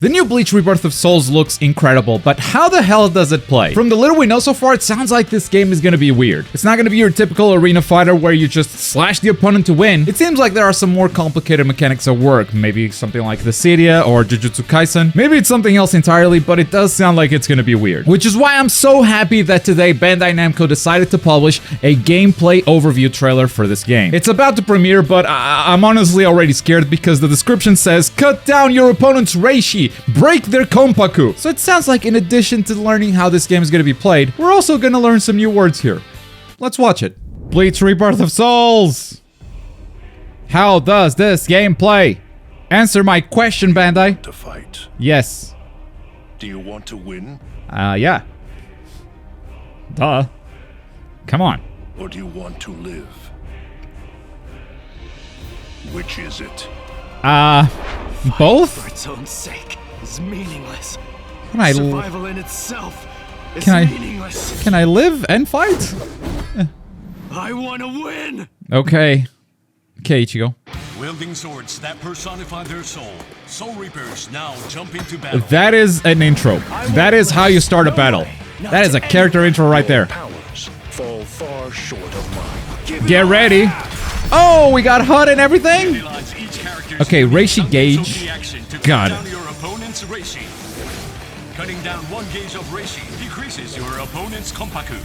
The new Bleach Rebirth of Souls looks incredible, but how the hell does it play? From the little we know so far, it sounds like this game is gonna be weird. It's not gonna be your typical arena fighter where you just slash the opponent to win. It seems like there are some more complicated mechanics at work, maybe something like the Cydia or Jujutsu Kaisen. Maybe it's something else entirely, but it does sound like it's gonna be weird. Which is why I'm so happy that today Bandai Namco decided to publish a gameplay overview trailer for this game. It's about to premiere, but I'm honestly already scared because the description says, "Cut down your opponent's reishi, break their konpaku." So it sounds like in addition to learning how this game is going to be played, we're also going to learn some new words here. Let's watch it. Bleach Rebirth of Souls. How does this game play? Answer my question, Bandai. To fight. Yes. Do you want to win? Yeah. Duh. Come on. Or do you want to live? Which is it? Both? For its own sake is meaningless. Can I Survival in itself is meaningless. Can I live and fight? I want to win. Okay. Okay, Ichigo. Wielding swords that personify their soul. Soul Reapers now jump into battle. That is an intro. That is how you start a battle. That is a character intro right there. Powers fall far short of mine. Get ready. Oh, we got HUD and everything? Okay, Reishi gauge. God. Your opponent's Reishi. Cutting down 1 gauge of Reishi decreases your opponent's Konpaku.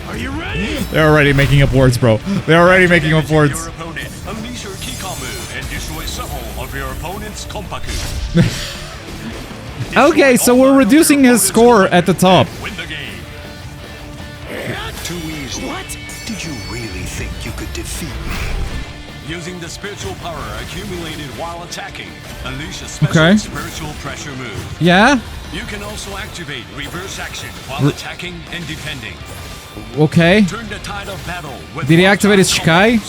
Are you ready? They're already making up words, bro. They're already making up words. Your opponent, unleash your Kikamu and destroy several of your opponent's Konpaku. Okay, so we're reducing his score at the top. Win the game. Too easy. What? Did you really think you could defeat me? Using the spiritual power accumulated while attacking, unleash a special spiritual pressure move. Yeah? You can also activate reverse action while attacking and defending. Okay. Turn the tide of battle with Did he activate his Shikai?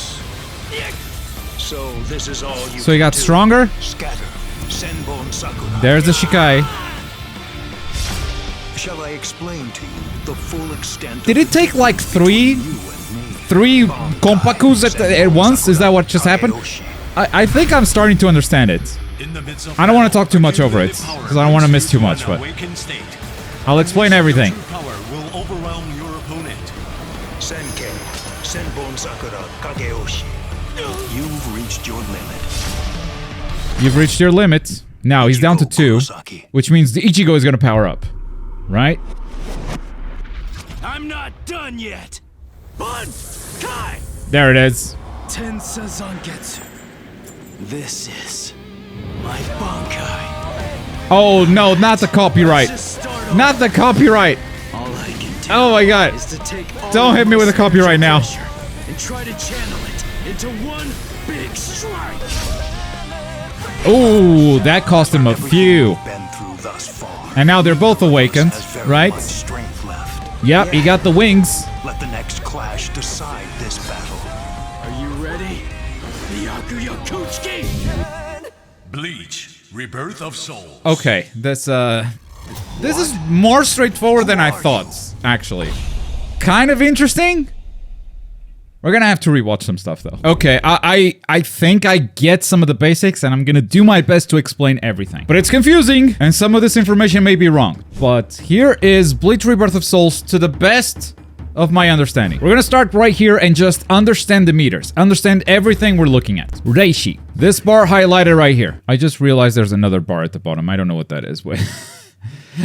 So this is all you So he can got do. stronger? Scatter. Senbon Sakura. There's the Shikai. Shall I explain to you the full extent Did of it take the like difference three between you and me? Konpakus at once? Is that what just happened? I think I'm starting to understand it. I don't want to talk too much over it, because I don't want to miss too much, but I'll explain everything. Power will overwhelm your opponent. Senken, Senbon Sakura Kageoshi. You've reached your limit. You've reached your limit. Now he's down to 2, which means the Ichigo is going to power up, right? I'm not done yet. Bankai! There it is. Tensa Zangetsu. This is my Bankai. Oh no, not the copyright. Not the copyright. All I can do Oh my god. is to take all Don't hit me with a copyright now. and try to channel it into one big strike. Ooh, that cost him a few. Been through thus far. And now they're both awakened, Has very right? much strength left. Yep, he got the wings. Let the next clash decide this battle. Are you ready? Byakuya Kuchiki! Bleach Rebirth of Souls. Okay, this is more straightforward than I thought, actually. Kind of interesting. We're gonna have to rewatch some stuff though. Okay, I think I get some of the basics and I'm gonna do my best to explain everything. But it's confusing and some of this information may be wrong. But here is Bleach Rebirth of Souls to the best of my understanding. We're gonna start right here and just understand the meters. Understand everything we're looking at. Reishi. This bar highlighted right here. I just realized there's another bar at the bottom. I don't know what that is. Wait.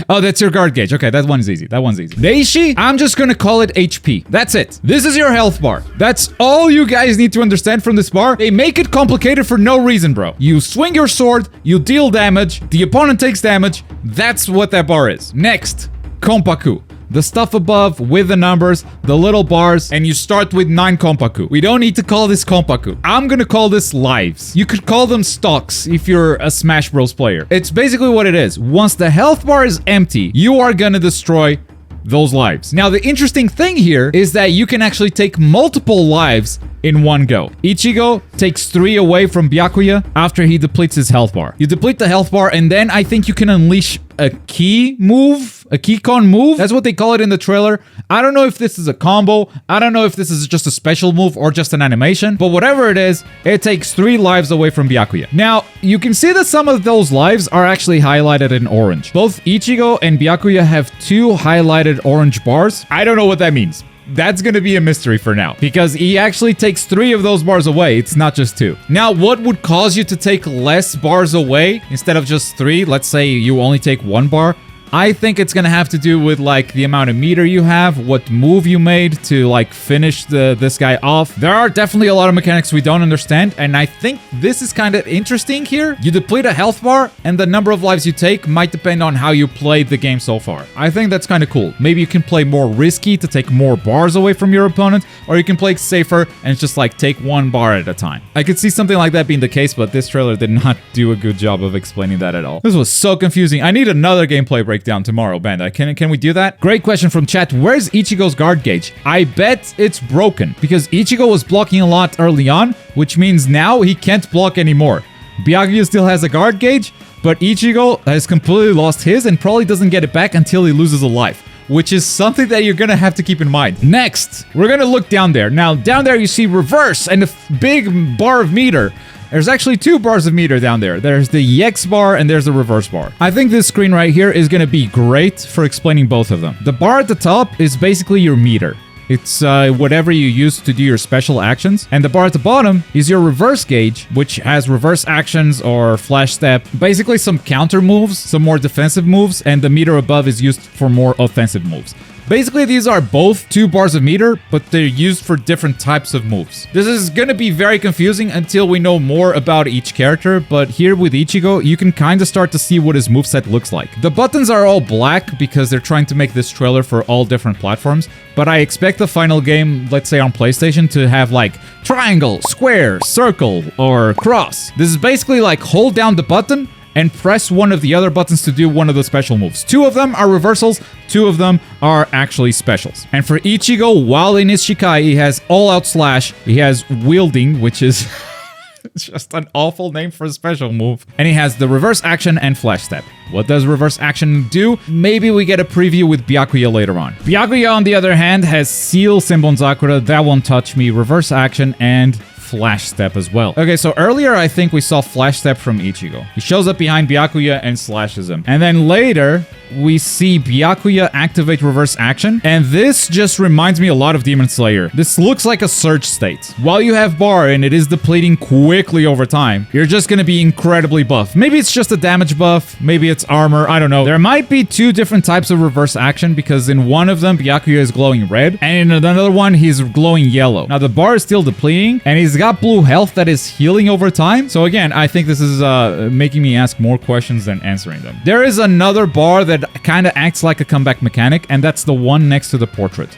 Oh, that's your guard gauge. Okay, that one's easy. That one's easy. Reishi, I'm just gonna call it HP. That's it. This is your health bar. That's all you guys need to understand from this bar. They make it complicated for no reason, bro. You swing your sword, you deal damage, the opponent takes damage. That's what that bar is. Next, Konpaku. The stuff above with the numbers, the little bars, and you start with 9 Konpaku. We don't need to call this Konpaku. I'm gonna call this lives. You could call them stocks if you're a Smash Bros player. It's basically what it is. Once the health bar is empty, you are gonna destroy those lives. Now, the interesting thing here is that you can actually take multiple lives in one go. Ichigo takes 3 away from Byakuya after he depletes his health bar. You deplete the health bar, and then I think you can unleash a key move a Keycon move. That's what they call it in the trailer. I don't know if this is a combo. I don't know if this is just a special move or just an animation. But whatever it is, it takes 3 lives away from Byakuya. Now, you can see that some of those lives are actually highlighted in orange. Both Ichigo and Byakuya have 2 highlighted orange bars. I don't know what that means. That's gonna be a mystery for now, because he actually takes 3 of those bars away. It's not just 2. Now, what would cause you to take less bars away instead of just 3? Let's say you only take 1 bar. I think it's gonna have to do with like the amount of meter you have, what move you made to like finish this guy off. There are definitely a lot of mechanics we don't understand, and I think this is kind of interesting here. You deplete a health bar, and the number of lives you take might depend on how you played the game so far. I think that's kind of cool. Maybe you can play more risky to take more bars away from your opponent, or you can play safer and just like take 1 bar at a time. I could see something like that being the case, but this trailer did not do a good job of explaining that at all. This was so confusing. I need another gameplay breakdown tomorrow, Bandai. Can we do that? Great question from chat. Where's Ichigo's guard gauge? I bet it's broken because Ichigo was blocking a lot early on, which means now he can't block anymore. Byakuya still has a guard gauge, but Ichigo has completely lost his and probably doesn't get it back until he loses a life, which is something that you're gonna have to keep in mind. Next, we're gonna look down there. Now, down there you see reverse and a big bar of meter. There's actually 2 bars of meter down there. There's the EX bar and there's the reverse bar. I think this screen right here is gonna be great for explaining both of them. The bar at the top is basically your meter. It's whatever you use to do your special actions. And the bar at the bottom is your reverse gauge, which has reverse actions or flash step. Basically some counter moves, some more defensive moves, and the meter above is used for more offensive moves. Basically, these are both 2 bars of meter, but they're used for different types of moves. This is gonna be very confusing until we know more about each character, but here with Ichigo, you can kinda start to see what his moveset looks like. The buttons are all black because they're trying to make this trailer for all different platforms, but I expect the final game, let's say on PlayStation, to have like triangle, square, circle, or cross. This is basically like hold down the button and press one of the other buttons to do one of the special moves. 2 of them are reversals, 2 of them are actually specials. And for Ichigo, while in his Shikai, he has all-out slash, he has wielding, which is just an awful name for a special move, and he has the reverse action and flash step. What does reverse action do? Maybe we get a preview with Byakuya later on. Byakuya, on the other hand, has Seal, Senbonzakura, That Won't Touch Me, reverse action, and flash step as well. Okay, so earlier I think we saw flash step from Ichigo. He shows up behind Byakuya and slashes him. And then later, we see Byakuya activate reverse action, and this just reminds me a lot of Demon Slayer. This looks like a surge state. While you have bar and it is depleting quickly over time, you're just gonna be incredibly buff. Maybe it's just a damage buff, maybe it's armor, I don't know. There might be 2 different types of reverse action, because in one of them, Byakuya is glowing red, and in another one, he's glowing yellow. Now, the bar is still depleting, and he's got blue health that is healing over time. So again, I think this is making me ask more questions than answering them. There is another bar that kind of acts like a comeback mechanic, and that's the one next to the portrait.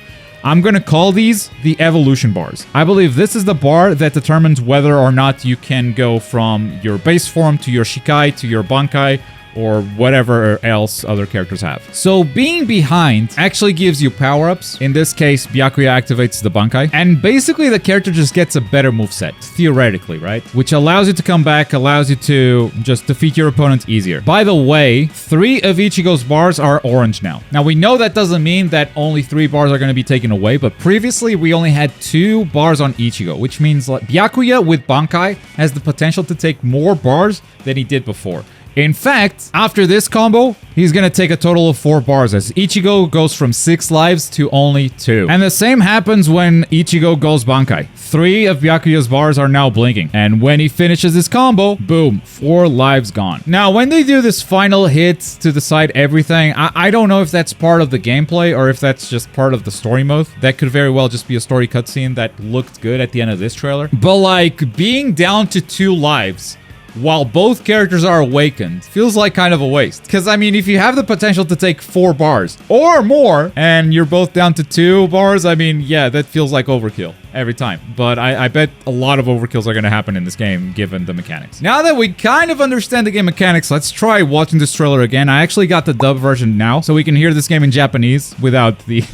I'm gonna call these the evolution bars. I believe this is the bar that determines whether or not you can go from your base form to your Shikai to your Bankai, or whatever else other characters have. So being behind actually gives you power-ups. In this case, Byakuya activates the Bankai, and basically the character just gets a better moveset, theoretically, right? Which allows you to come back, allows you to just defeat your opponent easier. By the way, 3 of Ichigo's bars are orange now. Now, we know that doesn't mean that only 3 bars are going to be taken away, but previously we only had 2 bars on Ichigo, which means like Byakuya with Bankai has the potential to take more bars than he did before. In fact, after this combo, he's gonna take a total of 4 bars as Ichigo goes from 6 lives to only 2. And the same happens when Ichigo goes Bankai. 3 of Byakuya's bars are now blinking. And when he finishes his combo, boom, 4 lives gone. Now, when they do this final hit to decide everything, I don't know if that's part of the gameplay or if that's just part of the story mode. That could very well just be a story cutscene that looked good at the end of this trailer. But like, being down to 2 lives while both characters are awakened feels like kind of a waste. Because, I mean, if you have the potential to take 4 bars or more, and you're both down to 2 bars, I mean, yeah, that feels like overkill every time. But I bet a lot of overkills are going to happen in this game, given the mechanics. Now that we kind of understand the game mechanics, let's try watching this trailer again. I actually got the dub version now, so we can hear this game in Japanese without the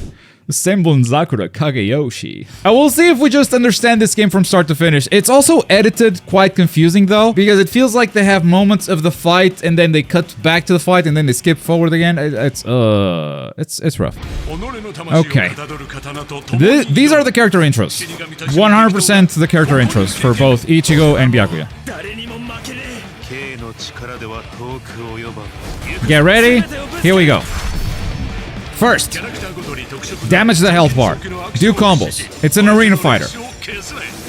Senbon Sakura Kageyoshi. I will see if we just understand this game from start to finish. It's also edited quite confusing though, because it feels like they have moments of the fight and then they cut back to the fight and then they skip forward again. It's rough. Okay. These are the character intros. 100% the character intros for both Ichigo and Byakuya. Get ready. Here we go. First, damage the health bar. Do combos. It's an arena fighter.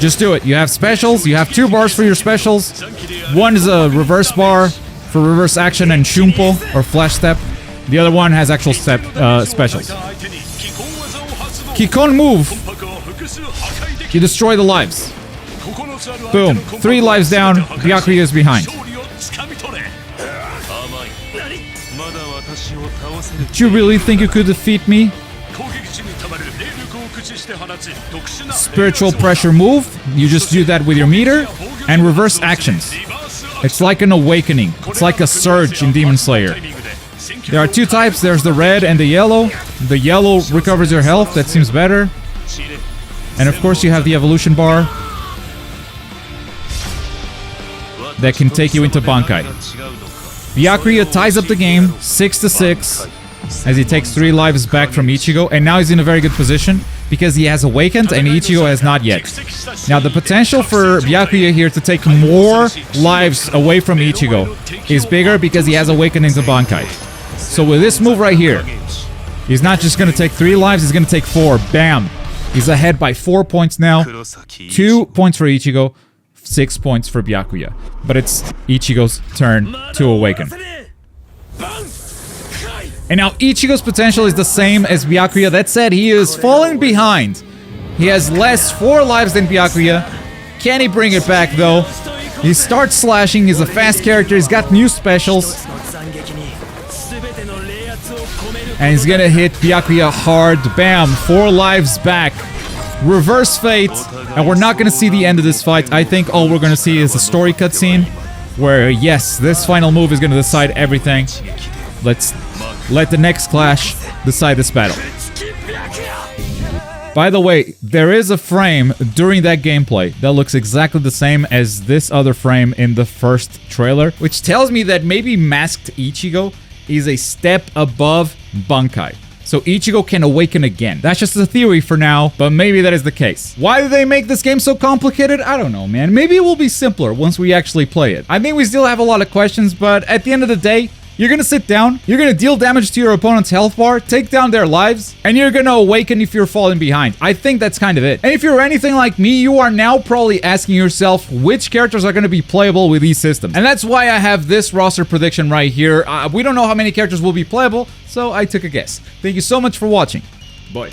Just do it. You have specials. You have 2 bars for your specials. One is a reverse bar for reverse action and shumpo or flash step. The other one has actual specials. Kikon move. You destroy the lives. Boom. 3 lives down. Byakuya is behind. Do you really think you could defeat me? Spiritual pressure move. You just do that with your meter. And reverse actions. It's like an awakening. It's like a surge in Demon Slayer. There are 2 types. There's the red and the yellow. The yellow recovers your health. That seems better. And of course you have the evolution bar. That can take you into Bankai. Byakuya ties up the game 6-6 as he takes 3 lives back from Ichigo, and now he's in a very good position because he has awakened and Ichigo has not yet. Now the potential for Byakuya here to take more lives away from Ichigo is bigger because he has awakened into Bankai. So with this move right here, he's not just going to take 3 lives, he's going to take 4. Bam! He's ahead by 4 points now. 2 points for Ichigo. 6 points for Byakuya. But it's Ichigo's turn to awaken. And now Ichigo's potential is the same as Byakuya. That said, he is falling behind. He has less 4 lives than Byakuya. Can he bring it back though? He starts slashing. He's a fast character. He's got new specials. And he's gonna hit Byakuya hard. Bam! 4 lives back. Reverse fate, and we're not gonna see the end of this fight. I think all we're gonna see is a story cutscene where, yes, this final move is gonna decide everything. Let's let the next clash decide this battle. By the way, there is a frame during that gameplay that looks exactly the same as this other frame in the first trailer, which tells me that maybe Masked Ichigo is a step above Bankai. So Ichigo can awaken again. That's just a theory for now, but maybe that is the case. Why did they make this game so complicated? I don't know, man. Maybe it will be simpler once we actually play it. I think we still have a lot of questions, but at the end of the day, you're gonna sit down, you're gonna deal damage to your opponent's health bar, take down their lives, and you're gonna awaken if you're falling behind. I think that's kind of it. And if you're anything like me, you are now probably asking yourself which characters are gonna be playable with these systems. And that's why I have this roster prediction right here. We don't know how many characters will be playable, so I took a guess. Thank you so much for watching. Bye.